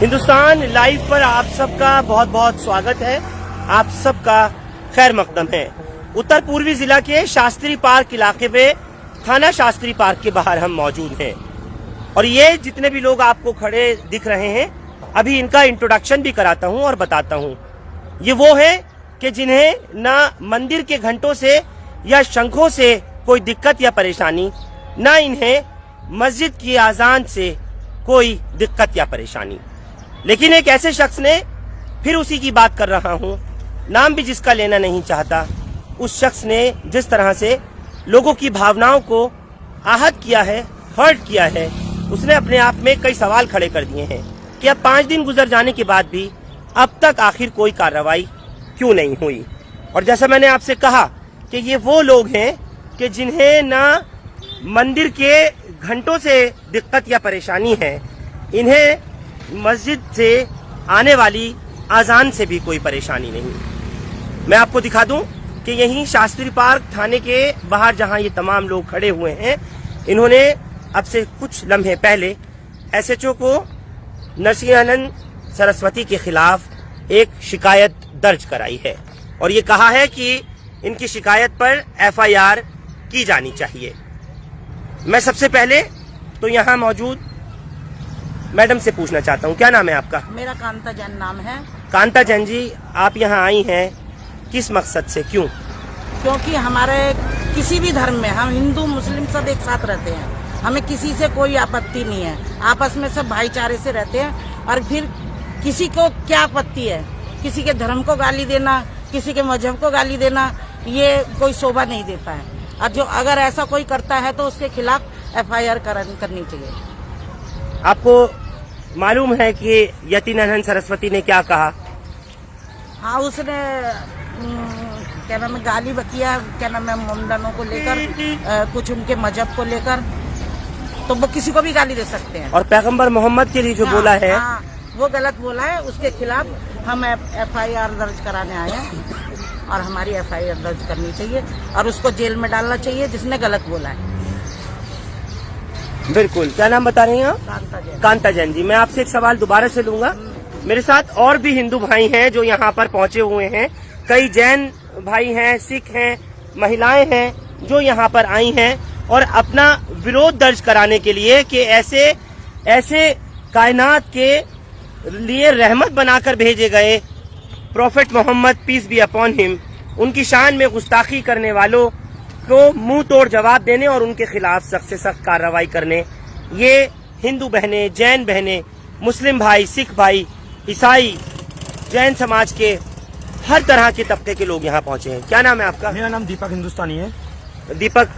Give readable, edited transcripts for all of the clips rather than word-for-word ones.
Hindustan live पर आप सबका बहुत बहुत स्वागत है। आप सबका खैर मकदम है। उत्तर पूर्वी जिला के शास्त्री पार्क इलाके पे थाना शास्त्री पार्क के बाहर हम मौजूद हैं और ये जितने भी लोग आपको खड़े दिख रहे हैं, अभी इनका इंट्रोडक्शन भी कराता हूं और बताता हूं। ये वो है कि जिन्हें ना मंदिर के घंटों से या शंखों से कोई दिक्कत या परेशानी, ना इन्हें मस्जिद की आजान से कोई दिक्कत या परेशानी। लेकिन एक ऐसे शख्स ने, फिर उसी की बात कर रहा हूं, नाम भी जिसका लेना नहीं चाहता, उस शख्स ने जिस तरह से लोगों की भावनाओं को आहत किया है, हर्ट किया है, उसने अपने आप में कई सवाल खड़े कर दिए हैं कि अब 5 दिन गुजर जाने के बाद भी अब तक आखिर कोई कार्रवाई क्यों नहीं हुई। और जैसा मैंने आपसे कहा कि ये वो लोग हैं कि जिन्हें ना मंदिर के घंटों से दिक्कत या परेशानी है, इन्हें मस्जिद से आने वाली आजान से भी कोई परेशानी नहीं। मैं आपको दिखा दूं कि यहीं शास्त्री पार्क थाने के बाहर जहां ये तमाम लोग खड़े हुए हैं, इन्होंने अब से कुछ लम्हे पहले एसएचओ को नरसिंहानंद सरस्वती के खिलाफ एक शिकायत दर्ज कराई है और ये कहा है कि इनकी शिकायत पर एफआईआर की जानी चाहिए। मैं सबसे पहले तो यहाँ मौजूद मैडम से पूछना चाहता हूँ, क्या नाम है आपका? मेरा कांता जैन नाम है। कांता जैन जी, आप यहाँ आई हैं किस मकसद से, क्यों? क्योंकि हमारे किसी भी धर्म में हम हिंदू मुस्लिम सब एक साथ रहते हैं, हमें किसी से कोई आपत्ति नहीं है, आपस में सब भाईचारे से रहते हैं। और फिर किसी को क्या आपत्ति है, किसी के धर्म को गाली देना, किसी के मजहब को गाली देना, ये कोई शोभा नहीं देता है। और जो अगर ऐसा कोई करता है तो उसके खिलाफ एफआईआर करनी चाहिए। आपको मालूम है कि यतीनानंद सरस्वती ने क्या कहा? हाँ, उसने क्या नाम है, गाली बकिया, क्या नाम है, मुंडनों को लेकर, कुछ उनके मजहब को लेकर, तो वो किसी को भी गाली दे सकते हैं। और पैगंबर मोहम्मद के लिए जो बोला है, वो गलत बोला है, उसके खिलाफ हम एफआईआर दर्ज कराने आए हैं और हमारी एफआईआर दर्ज करनी चाहिए और उसको जेल में डालना चाहिए जिसने गलत बोला है। बिल्कुल। क्या नाम बता रही हैं आप? कांता जैन जी, मैं आपसे एक सवाल दोबारा से लूंगा। मेरे साथ और भी हिंदू भाई हैं जो यहाँ पर पहुंचे हुए हैं, कई जैन भाई हैं, सिख हैं, महिलाएं हैं जो यहाँ पर आई हैं और अपना विरोध दर्ज कराने के लिए कि ऐसे कायनात के लिए रहमत बनाकर भेजे गए prophet Mohammed peace be upon him, उनकी शान में गुस्ताखी करने वालों को मुंह तोड़ जवाब देने और उनके खिलाफ सख्त से सख्त कार्रवाई करने। ये हिंदू बहनें, जैन बहनें, मुस्लिम भाई, सिख भाई, ईसाई, जैन समाज के हर तरह के तबके के लोग यहाँ पहुंचे हैं। क्या नाम है आपका? मेरा नाम दीपक हिंदुस्तानी है। दीपक,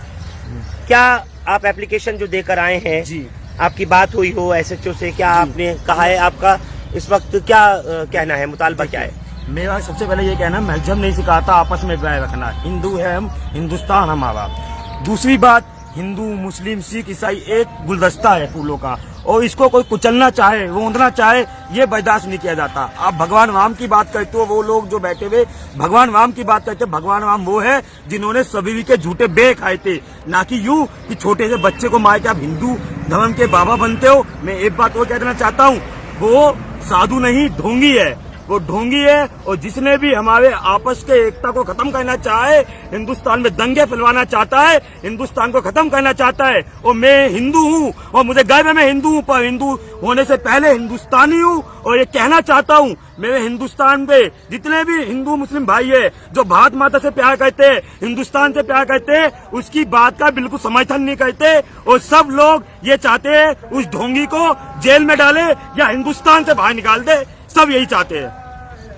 क्या आप एप्लीकेशन जो देकर आए हैं जी, आपकी बात हुई हो एसएचओ से, क्या आपने कहा है? आपका इस वक्त क्या कहना है, मुतालबा क्या है? मेरा सबसे पहले ये कहना, मजहब नहीं सिखाता आपस में बैर रखना, हिंदू है हम, हिंदुस्तान हम आवाम। दूसरी बात, हिंदू मुस्लिम सिख ईसाई एक गुलदस्ता है फूलों का, और इसको कोई कुचलना चाहे, रोंदना चाहे, ये बर्दाश्त नहीं किया जाता। आप भगवान राम की बात करते हो, वो लोग जो बैठे हुए भगवान राम की बात करते, भगवान राम वो है जिन्होंने सभी के झूठे बे खाए थे, ना कि यूं कि छोटे से बच्चे को मार के आप हिंदू धर्म के बाबा बनते हो। मैं एक बात और कह देना चाहता हूँ, वो साधु नहीं, ढोंगी है, वो ढोंगी है। और जिसने भी हमारे आपस के एकता को खत्म करना चाहे, हिंदुस्तान में दंगे फैलवाना चाहता है, हिंदुस्तान को खत्म करना चाहता है। और मैं हिंदू हूँ और मुझे गर्व है मैं हिंदू हूँ, पर हिंदू होने से पहले हिंदुस्तानी हूँ। और ये कहना चाहता हूँ, मेरे हिंदुस्तान पे जितने भी हिंदू मुस्लिम भाई है जो भारत माता से प्यार करते हैं, हिंदुस्तान से प्यार करते हैं, उसकी बात का बिल्कुल समर्थन नहीं करते। और सब लोग ये चाहते हैं उस ढोंगी को जेल में डाले या हिंदुस्तान से बाहर निकाल दे, सब यही चाहते हैं।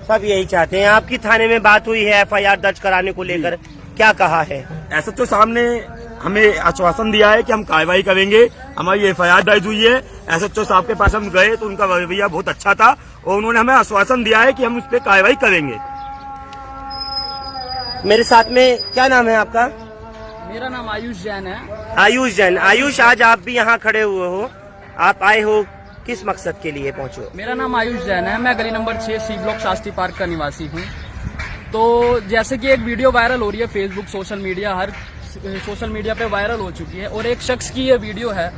सब यही चाहते हैं। आपकी थाने में बात हुई है एफआईआर दर्ज कराने को लेकर, क्या कहा है? एसएचओ साहब ने हमें आश्वासन दिया है कि हम कार्रवाई करेंगे। हमारी एफआईआर दर्ज हुई है, एसएचओ साहब के पास हम गए तो उनका रवैया बहुत अच्छा था और उन्होंने हमें आश्वासन दिया है कि हम उस पर कार्रवाई करेंगे। मेरे साथ में, क्या नाम है आपका? मेरा नाम आयुष जैन है। आयुष जैन। आयुष, आज आप भी यहाँ खड़े हुए हो, आप आए हो किस मकसद के लिए पहुंचे हो? मेरा नाम आयुष जैन है, मैं गली number 6 C block Shastri Park का निवासी हूँ। तो जैसे कि एक वीडियो वायरल हो रही है फेसबुक, सोशल मीडिया, हर सोशल मीडिया पे वायरल हो चुकी है और एक शख्स की ये वीडियो है।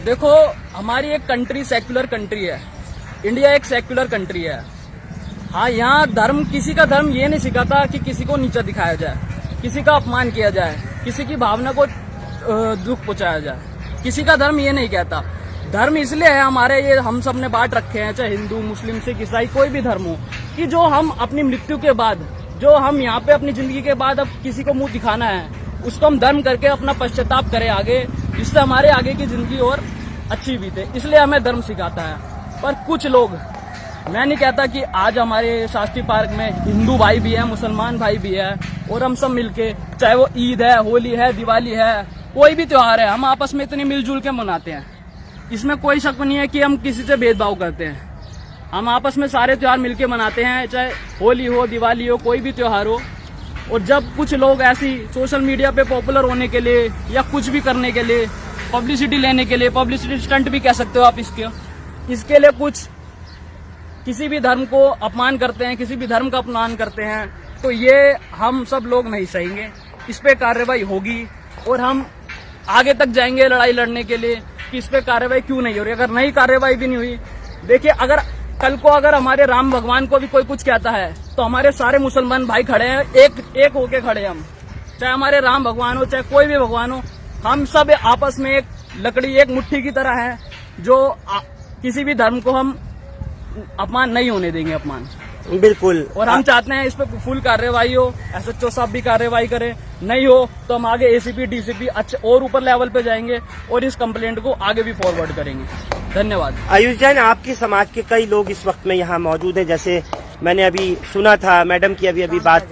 देखो, हमारी एक कंट्री सेक्युलर कंट्री है, इंडिया एक सेक्युलर कंट्री है। हाँ, यहाँ धर्म, किसी का धर्म ये नहीं सिखाता कि किसी को नीचा दिखाया जाए, किसी का अपमान किया जाए, किसी की भावना को दुख पहुंचाया जाए। किसी का धर्म ये नहीं कहता। धर्म इसलिए है हमारे, ये हम सब ने बांट रखे हैं, चाहे हिंदू, मुस्लिम, सिख, ईसाई, कोई भी धर्म हो, कि जो हम अपनी मृत्यु के बाद, जो हम यहाँ पे अपनी जिंदगी के बाद अब किसी को मुंह दिखाना है, उसको हम धर्म करके अपना पश्चाताप करें आगे, जिससे हमारे आगे की जिंदगी और अच्छी बीते। इसलिए हमें धर्म सिखाता है। पर कुछ लोग, मैं नहीं कहता कि आज हमारे शास्त्री पार्क में हिंदू भाई भी है, मुसलमान भाई भी है, और हम सब मिलके, चाहे वो ईद है, होली है, दिवाली है, कोई भी त्योहार है, हम आपस में इतनी मिलजुल के मनाते हैं। इसमें कोई शक नहीं है कि हम किसी से भेदभाव करते हैं। हम आपस में सारे त्योहार मिलके मनाते हैं, चाहे होली हो, दिवाली हो, कोई भी त्योहार हो। और जब कुछ लोग ऐसी सोशल मीडिया पे पॉपुलर होने के लिए या कुछ भी करने के लिए, पब्लिसिटी लेने के लिए, पब्लिसिटी स्टंट भी कह सकते हो आप इसके लिए कुछ किसी भी धर्म को अपमान करते हैं, किसी भी धर्म का अपमान करते हैं, तो ये हम सब लोग नहीं सहेंगे। इस पे कार्रवाई होगी और हम आगे तक जाएंगे लड़ाई लड़ने के लिए कि इस पे कार्रवाई क्यों नहीं हो रही। अगर नई कार्रवाई भी नहीं हुई, देखिए, अगर कल को अगर हमारे राम भगवान को भी कोई कुछ कहता है तो हमारे सारे मुसलमान भाई खड़े हैं, एक होके खड़े हैं हम, चाहे हमारे राम भगवान हो, चाहे कोई भी भगवान हो, हम सब आपस में एक लकड़ी, एक मुट्ठी की तरह है, जो किसी भी धर्म को हम अपमान नहीं होने देंगे, अपमान। बिल्कुल। और हम चाहते हैं इस पे फुल कार्रवाई हो, SHO साहब भी कार्रवाई करें, नहीं हो तो हम आगे ACP, DCP अच्छा और ऊपर लेवल पे जाएंगे और इस कंप्लेंट को आगे भी फॉरवर्ड करेंगे। धन्यवाद। आयुष जैन, आपके समाज के कई लोग इस वक्त में यहाँ मौजूद हैं, जैसे मैंने अभी सुना था मैडम की अभी बात,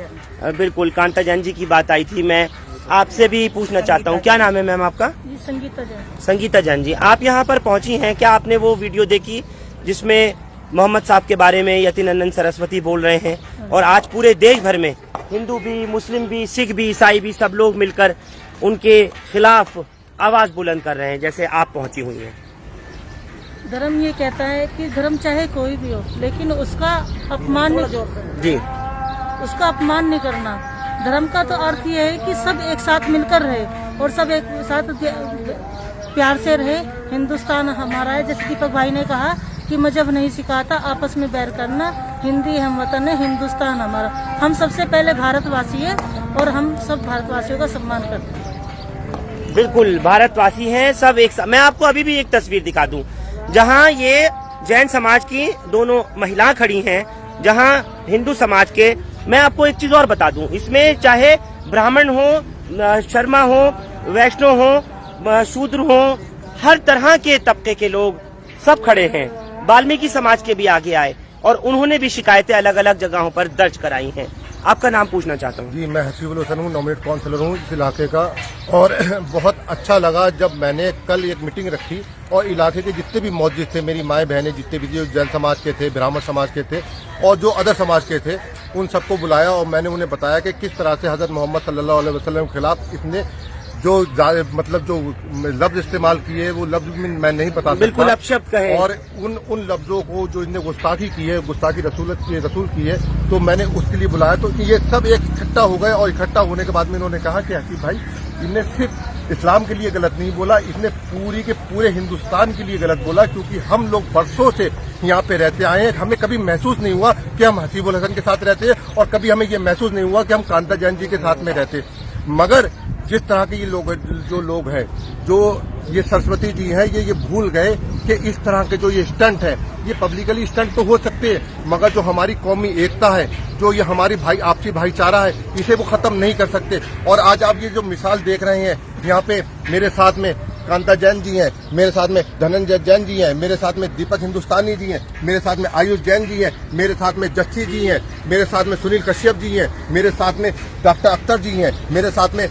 बिल्कुल कांता जैन जी की बात आई थी। मैं आपसे भी पूछना चाहता हूँ, क्या नाम है मैम आपका? संगीता जैन। संगीता जैन जी, आप यहाँ पर पहुंची हैं, क्या आपने वो वीडियो देखी जिसमें मोहम्मद साहब के बारे में यतिनंदन सरस्वती बोल रहे हैं, और आज पूरे देश भर में हिंदू भी, मुस्लिम भी, सिख भी, ईसाई भी, सब लोग मिलकर उनके खिलाफ आवाज बुलंद कर रहे हैं, जैसे आप पहुंची हुई हैं? धर्म ये कहता है कि धर्म चाहे कोई भी हो, लेकिन उसका अपमान जी, उसका अपमान नहीं करना। धर्म का तो अर्थ ये है कि सब एक साथ मिलकर रहे और सब एक साथ प्यार से रहे। हिंदुस्तान हमारा है, जैसे दीपक भाई ने कहा कि मजहब नहीं सिखाता आपस में बैर करना, हिंदी हम वतन है, हिंदुस्तान हमारा। हम सबसे पहले भारतवासी है और हम सब भारतवासियों का सम्मान करते हैं। बिल्कुल, भारतवासी हैं सब एक साथ। मैं आपको अभी भी एक तस्वीर दिखा दूं, जहां ये जैन समाज की दोनों महिलाएं खड़ी हैं, जहां हिंदू समाज के, मैं आपको एक चीज और बता दूं, इसमें चाहे ब्राह्मण हो, शर्मा हो, वैष्णव हो, शूद्र हो, हर तरह के तबके के लोग सब खड़े हैं। वाल्मीकि समाज के भी आगे आए और उन्होंने भी शिकायतें अलग अलग जगहों पर दर्ज कराई हैं। आपका नाम पूछना चाहता हूँ। जी, मैं हसीबुल हसन हूँ, नॉमिनेट काउंसलर हूँ इस इलाके का। और बहुत अच्छा लगा जब मैंने कल एक मीटिंग रखी और इलाके के जितने भी मौजूद थे, मेरी माएँ बहनें जितने भी जो जैन समाज के थे, ब्राह्मण समाज के थे और जो अदर समाज के थे, उन सबको बुलाया और मैंने उन्हें बताया कि किस तरह से हजरत मोहम्मद सल्लल्लाहु अलैहि वसल्लम के खिलाफ इसने जो मतलब जो लफ्ज इस्तेमाल किए, वो लफ्ज मैं नहीं बता सकता, बिल्कुल अपशब्द कहे, और उन लफ्जों को जो इनने गुस्ताखी की है, गुस्ताखी रसूल की है, तो मैंने उसके लिए बुलाया। तो ये सब एक इकट्ठा हो गए और इकट्ठा होने के बाद में इन्होंने कहा कि हसीब भाई, इनने सिर्फ इस्लाम के लिए गलत नहीं बोला, इसने पूरी के पूरे हिंदुस्तान के लिए गलत बोला, क्योंकि हम लोग बरसों से यहाँ पे रहते आए हैं। हमें कभी महसूस नहीं हुआ कि हम हसीबुल हसन के साथ रहते हैं और कभी हमें ये महसूस नहीं हुआ कि हम कांता जैन जी के साथ में रहते। मगर जिस तरह के ये लोग हैं, जो ये सरस्वती जी हैं, ये भूल गए कि इस तरह के जो ये स्टंट है, ये पब्लिकली स्टंट तो हो सकते हैं, मगर जो हमारी कौमी एकता है, जो ये हमारी आपसी भाईचारा है, इसे वो खत्म नहीं कर सकते। और आज आप ये जो मिसाल देख रहे हैं, यहाँ पे मेरे साथ में कांता जैन जी हैं, मेरे साथ में धनंजय जैन जी हैं, मेरे साथ में दीपक हिंदुस्तानी जी हैं, मेरे साथ में आयुष जैन जी हैं, मेरे साथ में जस्सी जी हैं, मेरे साथ में सुनील कश्यप जी हैं, मेरे साथ में डॉक्टर अख्तर जी हैं, मेरे साथ में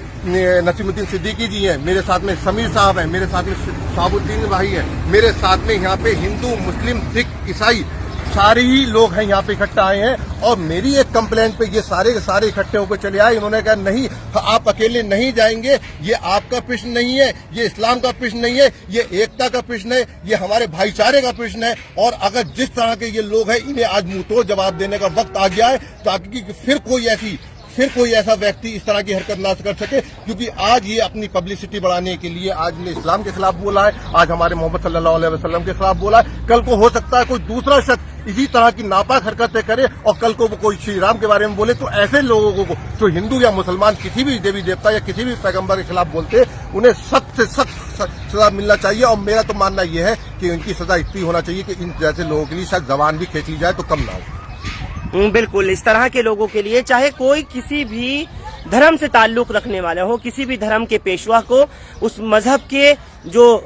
नसीमुद्दीन सिद्दीकी जी हैं, मेरे साथ में समीर साहब हैं, मेरे साथ में शाहबुद्दीन भाई हैं, मेरे साथ में यहाँ पे हिंदू, मुस्लिम, सिख, ईसाई सारे ही लोग हैं यहाँ पे इकट्ठा आए हैं। और मेरी एक कंप्लेंट पे ये सारे के सारे इकट्ठे होकर चले आए। इन्होंने कहा नहीं, आप अकेले नहीं जाएंगे, ये आपका प्रश्न नहीं है, ये इस्लाम का प्रश्न नहीं है, ये एकता का प्रश्न है, ये हमारे भाईचारे का प्रश्न है। और अगर जिस तरह के ये लोग हैं, इन्हें आज मुंहतोड़ जवाब देने का वक्त आ गया है, ताकि फिर कोई ऐसी फिर कोई ऐसा व्यक्ति इस तरह की हरकत ना कर सके, क्योंकि आज ये अपनी पब्लिसिटी बढ़ाने के लिए आज ने इस्लाम के खिलाफ बोला है, आज हमारे मोहम्मद सल्लल्लाहु अलैहि वसल्लम के खिलाफ बोला है। कल को हो सकता है कोई दूसरा शख्स इसी तरह की नापाक हरकतें करे और कल को वो कोई श्री राम के बारे में बोले, तो ऐसे लोगों को जो हिंदू या मुसलमान किसी भी देवी देवता या किसी भी पैगंबर के खिलाफ बोलते हैं, उन्हें सख्त से सख्त सजा मिलना चाहिए। और मेरा तो मानना यह है कि इनकी सजा इतनी होना चाहिए कि इन जैसे लोगों के लिए शायद जबान भी खींच ली जाए तो कम ना हो। बिल्कुल, इस तरह के लोगों के लिए चाहे कोई किसी भी धर्म से ताल्लुक रखने वाला हो, किसी भी धर्म के पेशवा को, उस मजहब के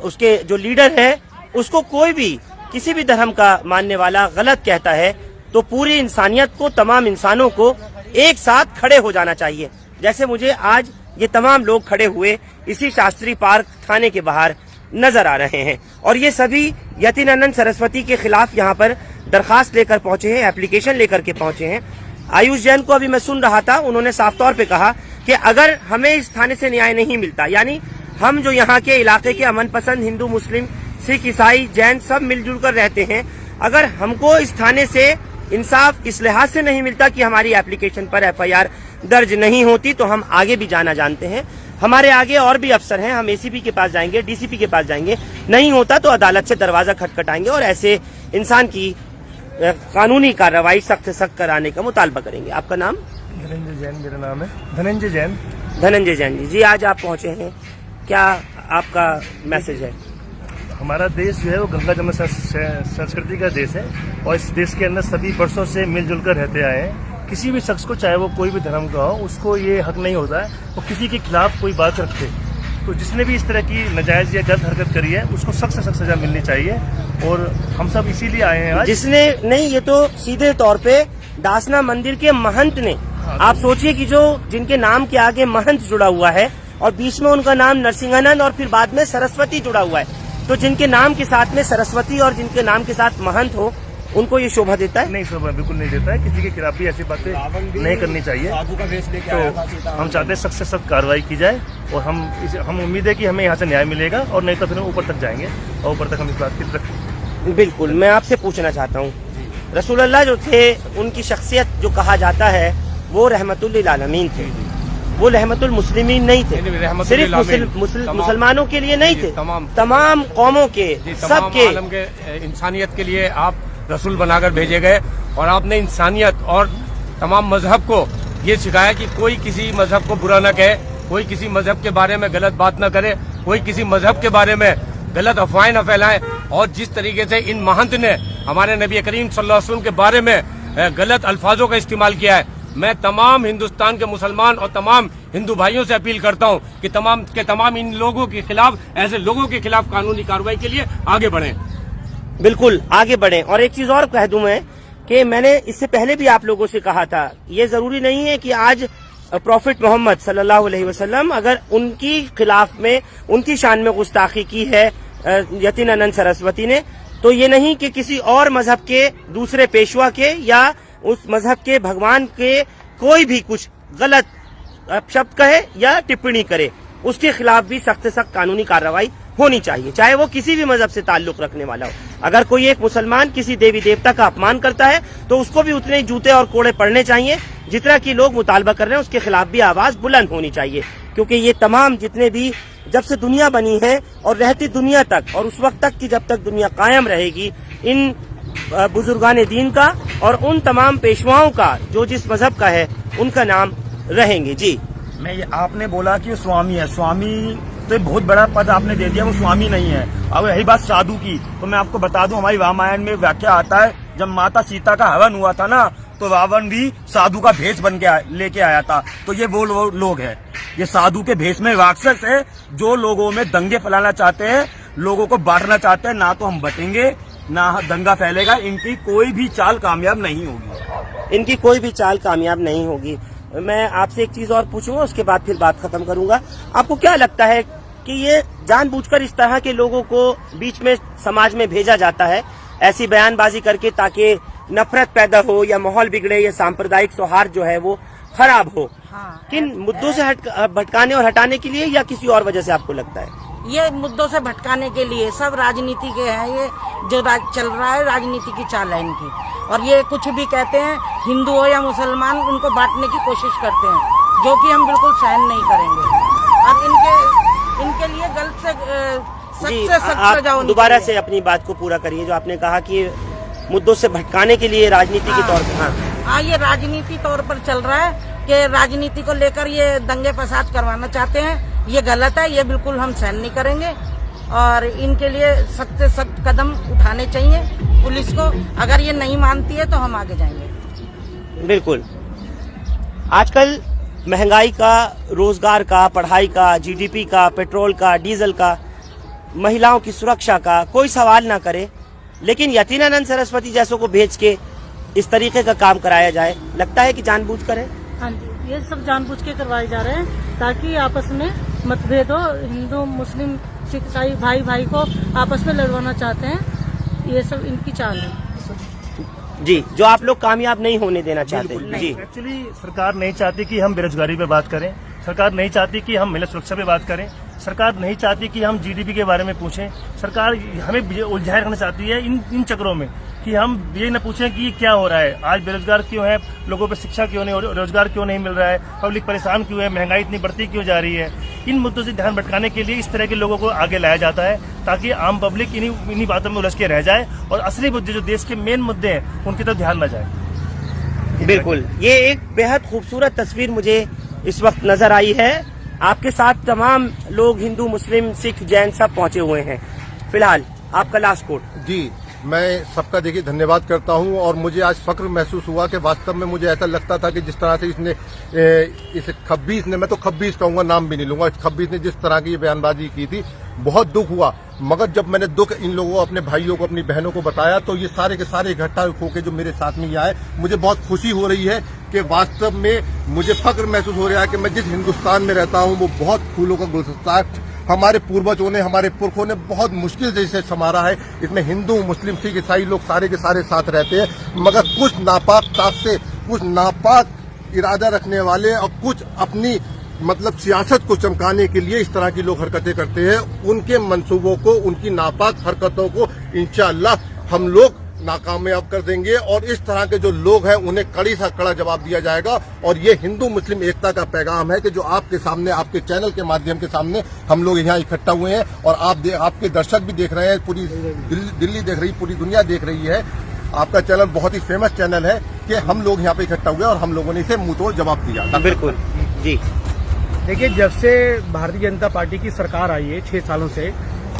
उसके जो लीडर है उसको कोई भी किसी भी धर्म का मानने वाला गलत कहता है तो पूरी इंसानियत को, तमाम इंसानों को एक साथ खड़े हो जाना चाहिए। जैसे मुझे आज ये तमाम लोग खड़े हुए इसी शास्त्री पार्क थाने के बाहर नजर आ रहे हैं और ये सभी यतीनानंद सरस्वती के खिलाफ यहाँ पर दरखास्त लेकर पहुंचे हैं, एप्लीकेशन लेकर के पहुंचे हैं। आयुष जैन को अभी मैं सुन रहा था, उन्होंने साफ तौर पे कहा कि अगर हमें इस थाने से न्याय नहीं मिलता, यानी हम जो यहाँ के इलाके के अमन पसंद हिंदू, मुस्लिम, सिख, ईसाई, जैन सब मिलजुल कर रहते हैं, अगर हमको इस थाने से इंसाफ इस लिहाज से नहीं मिलता कि हमारी एप्लीकेशन पर FIR दर्ज नहीं होती, तो हम आगे भी जाना जानते हैं। हमारे आगे और भी अफसर हैं, हम ACP के पास जाएंगे, DCP के पास जाएंगे, नहीं होता तो अदालत से दरवाजा खटखटाएंगे और ऐसे इंसान की कानूनी कार्रवाई सख्त से सख्त कराने का मुतालबा करेंगे। आपका नाम? धनंजय जैन मेरा नाम है। धनंजय जैन। धनंजय जैन जी, आज आप पहुंचे हैं, क्या आपका मैसेज है? हमारा देश जो है वो गंगा जमुना संस्कृति का देश है और इस देश के अंदर सभी वर्षों से मिलजुल कर रहते आए हैं। किसी भी शख्स को, चाहे वो कोई भी धर्म का हो, उसको ये हक नहीं होता है वो किसी के खिलाफ कोई बात रखे। तो जिसने भी इस तरह की नाजायज या गलत हरकत करी है उसको सख्त से सख्त सजा मिलनी चाहिए और हम सब इसीलिए आए हैं आज। जिसने नहीं, ये तो सीधे तौर पे दासना मंदिर के महंत ने, आप सोचिए कि जो जिनके नाम के आगे महंत जुड़ा हुआ है और बीच में उनका नाम नरसिंहानंद और फिर बाद में सरस्वती जुड़ा हुआ है, तो जिनके नाम के साथ में सरस्वती और जिनके नाम के साथ महंत हो, उनको ये शोभा देता है? नहीं, शोभा बिल्कुल नहीं देता है। किसी के खिलाफ भी ऐसी बातें नहीं करनी चाहिए। तो हम चाहते हैं सख्त से सख्त कार्रवाई की जाए और हम उम्मीद है कि हमें यहाँ से न्याय मिलेगा और नहीं तो फिर हम ऊपर तक जाएंगे और ऊपर तक हम इस बात की रखेंगे। बिल्कुल, मैं आपसे पूछना चाहता हूँ, रसूलुल्लाह जो थे उनकी शख्सियत जो कहा जाता है वो रहमतुल लिल आलमीन थे, वो रहमतुल मुस्लिमीन नहीं थे, सिर्फ मुसलमानों के लिए नहीं थे, तमाम कौमों के, सबके इंसानियत के लिए आप रसूल बनाकर भेजे गए और आपने इंसानियत और तमाम मजहब को ये सिखाया कि कोई किसी मजहब को बुरा न कहे, कोई किसी मजहब के बारे में गलत बात न करे, कोई किसी मजहब के बारे में गलत अफवाहें न फैलाएं। और जिस तरीके से इन महंत ने हमारे नबी करीम सल्लल्लाहु अलैहि वसल्लम के बारे में गलत अल्फाजों का इस्तेमाल किया है, मैं तमाम हिंदुस्तान के मुसलमान और तमाम हिंदू भाइयों से अपील करता हूं कि तमाम इन लोगों के खिलाफ, ऐसे लोगों के खिलाफ कानूनी कार्रवाई के लिए आगे बढ़ें। बिल्कुल आगे बढ़ें। और एक चीज और कह दूं मैं कि मैंने इससे पहले भी आप लोगों से कहा था, ये जरूरी नहीं है कि आज प्रॉफिट मोहम्मद सल्लल्लाहु अलैहि वसल्लम अगर उनकी खिलाफ में, उनकी शान में गुस्ताखी की है यतीनानंद सरस्वती ने, तो ये नहीं कि किसी और मजहब के दूसरे पेशवा के या उस मजहब के भगवान के कोई भी कुछ गलत शब्द कहे या टिप्पणी करे, उसके खिलाफ भी सख्त से सख्त कानूनी कार्रवाई होनी चाहिए, चाहे वो किसी भी मजहब से ताल्लुक रखने वाला हो। अगर कोई एक मुसलमान किसी देवी देवता का अपमान करता है तो उसको भी उतने ही जूते और कोड़े पड़ने चाहिए जितना कि लोग मुतालबा कर रहे हैं, उसके खिलाफ भी आवाज बुलंद होनी चाहिए। क्योंकि ये तमाम जितने भी, जब से दुनिया बनी है और रहती दुनिया तक और उस वक्त तक की जब तक दुनिया कायम रहेगी, इन बुजुर्गाने दीन का और उन तमाम पेशवाओं का जो जिस मजहब का है उनका नाम रहेंगे। जी, आपने बोला कि स्वामी है, स्वामी तो बहुत बड़ा पद आपने दे दिया, वो स्वामी नहीं है। अब यही बात साधु की, तो मैं आपको बता दूं, हमारी रामायण में व्याख्या आता है, जब माता सीता का हवन हुआ था ना, तो रावण भी साधु का भेष बन के लेके आया था। तो ये वो लोग हैं, ये साधु के भेष में राक्षस है जो लोगों में दंगे फैलाना चाहते हैं, लोगों को बांटना चाहते हैं। ना तो हम बटेंगे ना दंगा फैलेगा, इनकी कोई भी चाल कामयाब नहीं होगी, इनकी कोई भी चाल कामयाब नहीं होगी। मैं आपसे एक चीज और पूछूंगा, उसके बाद फिर बात खत्म करूंगा। आपको क्या लगता है कि ये जानबूझकर इस तरह के लोगों को बीच में समाज में भेजा जाता है ऐसी बयानबाजी करके, ताकि नफरत पैदा हो या माहौल बिगड़े या सांप्रदायिक सौहार्द जो है वो खराब हो? हाँ, किन मुद्दों से भटकाने और हटाने के लिए या किसी और वजह से आपको लगता है? ये मुद्दों से भटकाने के लिए सब राजनीति के हैं। ये जो चल रहा है राजनीति की चाल है इनकी, और ये कुछ भी कहते हैं, हिंदू हो या मुसलमान, उनको बांटने की कोशिश करते हैं, जो कि हम बिल्कुल सहन नहीं करेंगे। और इनके लिए गलत से सख्त सजा आप होनी दोबारा चाहिए। से अपनी बात को पूरा करिए, जो आपने कहा कि मुद्दों से भटकाने के लिए राजनीति के तौर पर। हाँ, ये राजनीति तौर पर चल रहा है कि राजनीति को लेकर ये दंगे फसाद करवाना चाहते हैं। ये गलत है, ये बिल्कुल हम सहन नहीं करेंगे, और इनके लिए सख्त से सख्त कदम उठाने चाहिए पुलिस को। अगर ये नहीं मानती है तो हम आगे जाएंगे। बिल्कुल। आजकल महंगाई का, रोजगार का, पढ़ाई का, जीडीपी का, पेट्रोल का, डीजल का, महिलाओं की सुरक्षा का कोई सवाल ना करे, लेकिन यतीनानंद सरस्वती जैसों को भेज के इस तरीके का काम कराया जाए, लगता है कि जानबूझकर है। हाँ जी, ये सब जानबूझ के करवाए जा रहे हैं ताकि आपस में मतभेद हो। हिंदू मुस्लिम सिख ईसाई भाई भाई को आपस में लड़वाना चाहते हैं। ये सब इनकी चाल है जी, जो आप लोग कामयाब नहीं होने देना चाहते। जी, एक्चुअली सरकार नहीं चाहती कि हम बेरोजगारी पे बात करें, सरकार नहीं चाहती कि हम महिला सुरक्षा पे बात करें, सरकार नहीं चाहती कि हम जीडीपी के बारे में पूछें। सरकार हमें उलझाए रखना चाहती है इन चक्रों में कि हम ये न पूछें कि क्या हो रहा है, आज बेरोजगार क्यों है, लोगों पे शिक्षा क्यों नहीं, रोजगार क्यों नहीं मिल रहा है, पब्लिक परेशान क्यों है, महंगाई इतनी बढ़ती क्यों जा रही है। इन मुद्दों से ध्यान भटकाने के लिए इस तरह के लोगों को आगे लाया जाता है ताकि आम पब्लिक इन्हीं बातों में उलझ के रह जाए और असली मुद्दे जो देश के मेन मुद्दे हैं उनकी तरफ ध्यान न जाए। बिल्कुल। ये एक बेहद खूबसूरत तस्वीर मुझे इस वक्त नजर आई है। आपके साथ तमाम लोग, हिंदू, मुस्लिम, सिख, जैन, सब पहुंचे हुए हैं। फिलहाल आपका लास्ट कोट। जी, मैं सबका देखिए धन्यवाद करता हूं, और मुझे आज फक्र महसूस हुआ कि वास्तव में मुझे ऐसा लगता था कि जिस तरह से इसने इस खब्बीस ने, मैं तो खब्बीस कहूंगा, नाम भी नहीं लूंगा, खब्बीस ने जिस तरह की ये बयानबाजी की थी, बहुत दुख हुआ। मगर जब मैंने दुख इन लोगों को, अपने भाइयों को, अपनी बहनों को बताया, तो ये सारे के सारे इकट्ठा होकर जो मेरे साथ में ये आए, मुझे बहुत खुशी हो रही है कि वास्तव में मुझे फक्र महसूस हो रहा है कि मैं जिस हिंदुस्तान में रहता हूं वो बहुत फूलों का गुलदस्ता है। हमारे पूर्वजों ने, हमारे पुरखों ने बहुत मुश्किल से इसे संवारा है। इसमें हिंदू, मुस्लिम, सिख, ईसाई लोग सारे के सारे साथ रहते हैं, मगर कुछ नापाक ताकतें, कुछ नापाक इरादा रखने वाले और कुछ अपनी मतलब सियासत को चमकाने के लिए इस तरह की लोग हरकतें करते हैं। उनके मंसूबों को, उनकी नापाक हरकतों को इंशाअल्लाह हम लोग नाकामयाब कर देंगे, और इस तरह के जो लोग हैं उन्हें कड़ी सा कड़ा जवाब दिया जाएगा। और ये हिंदू मुस्लिम एकता का पैगाम है कि जो आपके सामने, आपके चैनल के माध्यम के सामने हम लोग यहाँ इकट्ठा हुए हैं, और आपके दर्शक भी देख रहे हैं, पूरी दिल्ली देख रही, पूरी दुनिया देख रही है। आपका चैनल बहुत ही फेमस चैनल है कि हम लोग यहाँ पे इकट्ठा हुए और हम लोगों ने इसे मुंह तोड़ जवाब दिया। बिल्कुल जी। देखिए, जब से भारतीय जनता पार्टी की सरकार आई है 6 सालों से,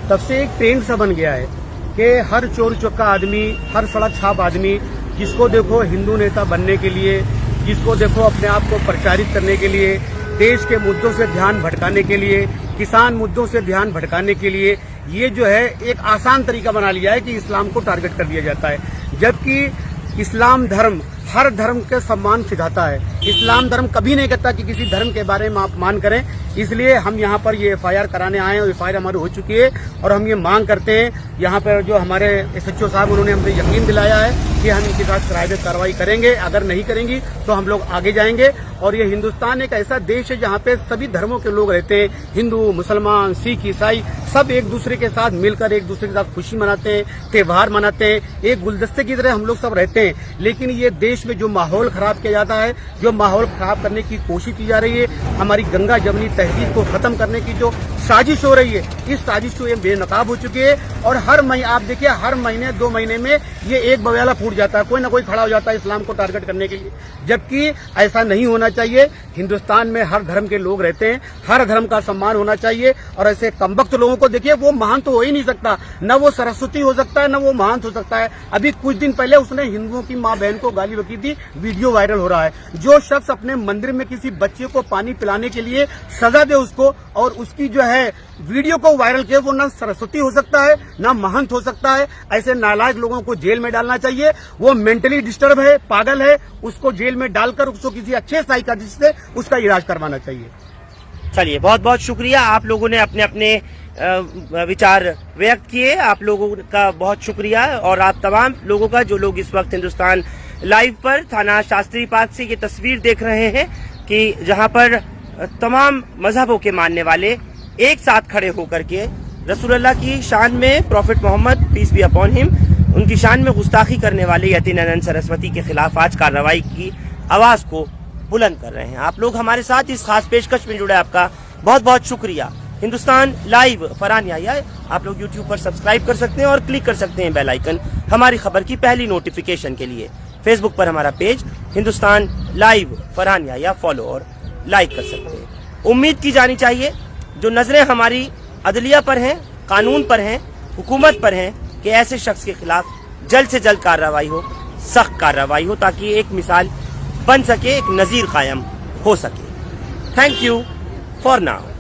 तब से एक ट्रेंड सा बन गया है कि हर चोर चौका आदमी, हर सड़क छाप आदमी, जिसको देखो हिंदू नेता बनने के लिए, जिसको देखो अपने आप को प्रचारित करने के लिए, देश के मुद्दों से ध्यान भटकाने के लिए, किसान मुद्दों से ध्यान भटकाने के लिए, ये जो है एक आसान तरीका बना लिया है कि इस्लाम को टारगेट कर दिया जाता है। जबकि इस्लाम धर्म हर धर्म के सम्मान सिखाता है। इस्लाम धर्म कभी नहीं कहता कि किसी धर्म के बारे में आप मान करें। इसलिए हम यहाँ पर ये एफआईआर कराने आए हैं, और एफआईआर हमारी हो चुकी है, और हम ये मांग करते हैं, यहाँ पर जो हमारे एसएचओ साहब, उन्होंने हमें यकीन दिलाया है कि हम इनके साथ कायदे कार्रवाई करेंगे। अगर नहीं करेंगी तो हम लोग आगे जाएंगे। और ये हिंदुस्तान एक ऐसा देश है जहाँ पे सभी धर्मों के लोग रहते हैं, हिंदू, मुसलमान, सिख, ईसाई, सब एक दूसरे के साथ मिलकर एक दूसरे के साथ खुशी मनाते हैं, त्योहार मनाते हैं, एक गुलदस्ते की तरह हम लोग सब रहते हैं। लेकिन ये देश में जो माहौल खराब किया जाता है, जो माहौल खराब करने की कोशिश की जा रही है, हमारी गंगा जमनी तहजीब को खत्म करने की जो साजिश हो रही है, इस साजिश को ये बेनकाब हो चुकी है। और हर महीने आप देखिए, हर महीने 2 महीने में ये एक बवाला फूट जाता है, कोई ना कोई खड़ा हो जाता है इस्लाम को टारगेट करने के लिए, जबकि ऐसा नहीं होना चाहिए। हिंदुस्तान में हर धर्म के लोग रहते हैं, हर धर्म का सम्मान होना चाहिए। और ऐसे कमबख्त लोगों को देखिए, वो महान तो हो ही नहीं सकता, न वो सरस्वती हो सकता है, न वो महान हो सकता है। अभी कुछ दिन पहले उसने हिंदुओं की माँ बहन को गाली बकी थी, वीडियो वायरल हो रहा है। जो शख्स अपने मंदिर में किसी बच्चे को पानी पिलाने के लिए सजा दे उसको, और उसकी जो है वीडियो को वायरल किया, वो न सरस्वती हो सकता है, न महंत हो सकता है। ऐसे नालायक लोगों को जेल में डालना चाहिए। वो मेंटली डिस्टर्ब है, पागल है, उसको जेल में डालकर उसको किसी अच्छे साइकियाट्रिस्ट से उसका इलाज करवाना चाहिए। चलिए, बहुत बहुत शुक्रिया। आप लोगों ने अपने अपने विचार व्यक्त किए, आप लोगों का बहुत शुक्रिया। और आप तमाम लोगों का, जो लोग इस वक्त हिंदुस्तान लाइव पर थाना शास्त्री पार्क से ये तस्वीर देख रहे हैं कि जहां पर तमाम मजहबों के मानने वाले एक साथ खड़े होकर के रसूलुल्लाह की शान में, prophet Mohammed peace be upon him, उनकी शान में गुस्ताखी करने वाले यतीनानंद सरस्वती के खिलाफ आज कार्रवाई की आवाज को बुलंद कर रहे हैं। आप लोग हमारे साथ इस खास पेशकश में जुड़े, आपका बहुत बहुत शुक्रिया। हिंदुस्तान लाइव फरहान याह्या आप लोग YouTube पर सब्सक्राइब कर सकते हैं और क्लिक कर सकते हैं बेल आइकन हमारी खबर की पहली नोटिफिकेशन के लिए। फेसबुक पर हमारा page Hindustan live Farhan Yahya follow और लाइक कर सकते हैं। उम्मीद की जानी चाहिए जो नजरें हमारी अदलिया पर हैं, कानून पर हैं, हुकूमत पर हैं कि ऐसे शख्स के खिलाफ जल्द से जल्द कार्रवाई हो, सख्त कार्रवाई हो, ताकि एक मिसाल बन सके, एक नजीर कायम हो सके। Thank you for now.